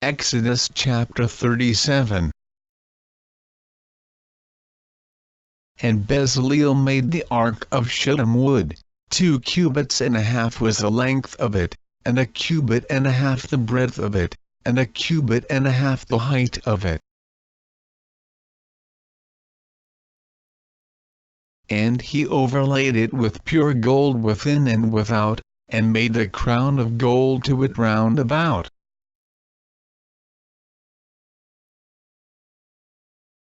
Exodus chapter 37. And Bezaleel made the ark of shittim wood. 2 cubits and a half was the length of it, and a cubit and a half the breadth of it, and a cubit and a half the height of it. And he overlaid it with pure gold within and without, and made a crown of gold to it round about.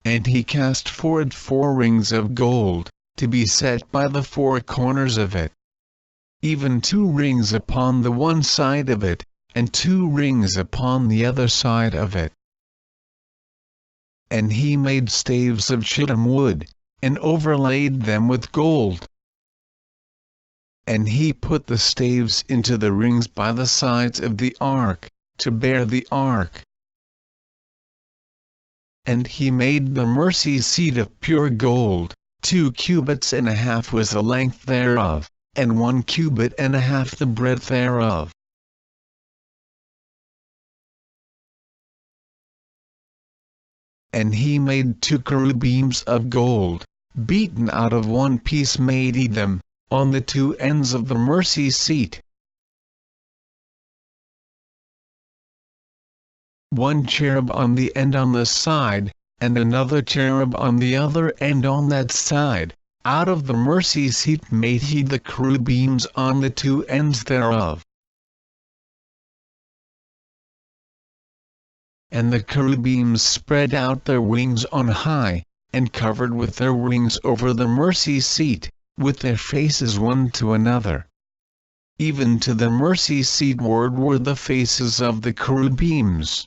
And he cast for it 4 rings of gold, to be set by the 4 corners of it, even 2 rings upon the one side of it, and 2 rings upon the other side of it. And he made staves of shittim wood, and overlaid them with gold. And he put the staves into the rings by the sides of the ark, to bear the ark. And he made the mercy seat of pure gold. 2 cubits and a half was the length thereof, and 1 cubit and a half the breadth thereof. And he made 2 cherubims of gold, beaten out of 1 piece made he them, on the 2 ends of the mercy seat. 1 cherub on the end on the side, and another cherub on the other end on that side. Out of the mercy seat made he the cherubims on the 2 ends thereof. And the cherubims spread out their wings on high, and covered with their wings over the mercy seat, with their faces one to another. Even to the mercy seat ward were the faces of the cherubims.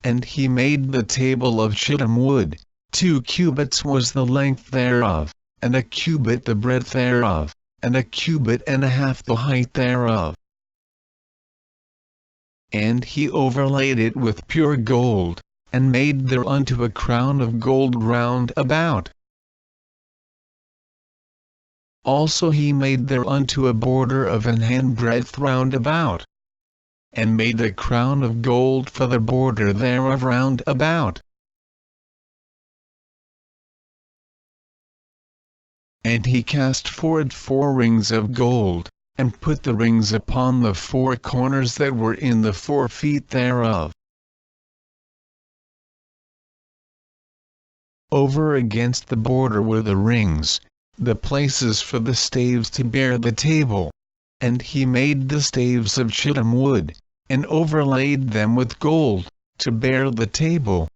And he made the table of shittim wood. 2 cubits was the length thereof, and a cubit the breadth thereof, and a cubit and a half the height thereof. And he overlaid it with pure gold, and made thereunto a crown of gold round about. Also he made thereunto a border of an handbreadth round about, and made a crown of gold for the border thereof round about. And he cast for it 4 rings of gold, and put the rings upon the 4 corners that were in the 4 feet thereof. Over against the border were the rings, the places for the staves to bear the table. And he made the staves of shittim wood, and overlaid them with gold, to bear the table.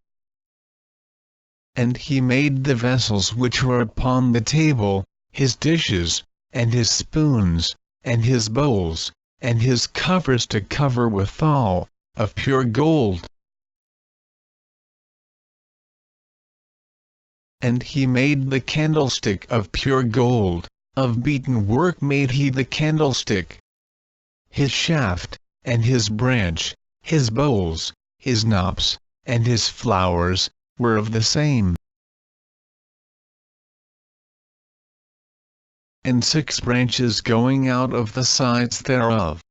And he made the vessels which were upon the table, his dishes, and his spoons, and his bowls, and his covers to cover withal, of pure gold. And he made the candlestick of pure gold, of beaten work made he the candlestick. His shaft, and his branch, his bowls, his knops, and his flowers, were of the same. And 6 branches going out of the sides thereof.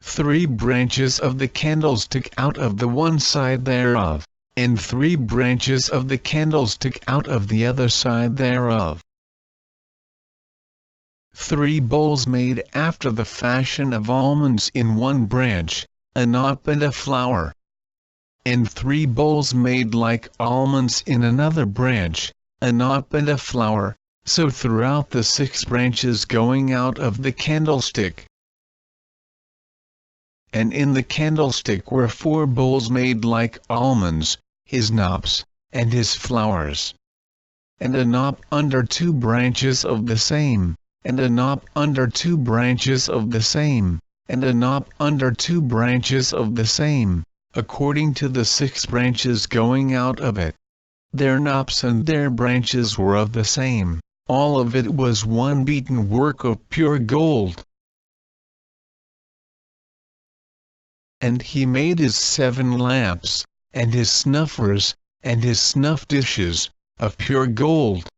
3 branches of the candlestick out of the one side thereof, and 3 branches of the candlestick out of the other side thereof. 3 bowls made after the fashion of almonds in 1 branch, a knop and a flower. And 3 bowls made like almonds in another branch, a knop and a flower, so throughout the 6 branches going out of the candlestick. And in the candlestick were 4 bowls made like almonds, his knops, and his flowers. And a knop under 2 branches of the same, and a knop under 2 branches of the same, and a knop under 2 branches of the same, according to the 6 branches going out of it. Their knops and their branches were of the same, all of it was 1 beaten work of pure gold. And he made his 7 lamps, and his snuffers, and his snuff dishes, of pure gold.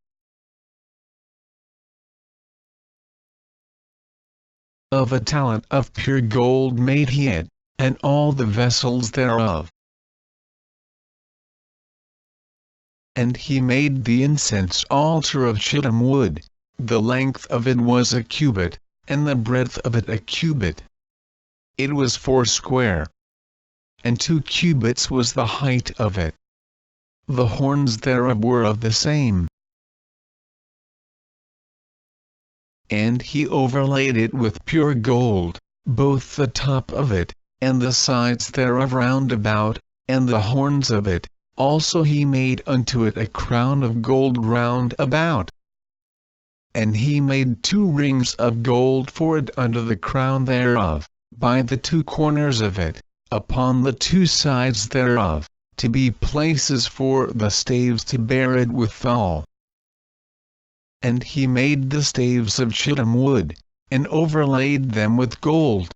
Of a talent of pure gold made he it, and all the vessels thereof. And he made the incense altar of shittim wood, the length of it was a cubit, and the breadth of it a cubit. It was 4 square. And 2 cubits was the height of it. The horns thereof were of the same. And he overlaid it with pure gold, both the top of it, and the sides thereof round about, and the horns of it. Also he made unto it a crown of gold round about. And he made 2 rings of gold for it under the crown thereof, by the 2 corners of it, upon the 2 sides thereof, to be places for the staves to bear it withal. And he made the staves of shittim wood, and overlaid them with gold.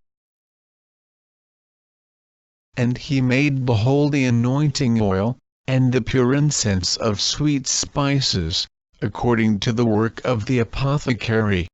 And he made the holy anointing oil, and the pure incense of sweet spices, according to the work of the apothecary.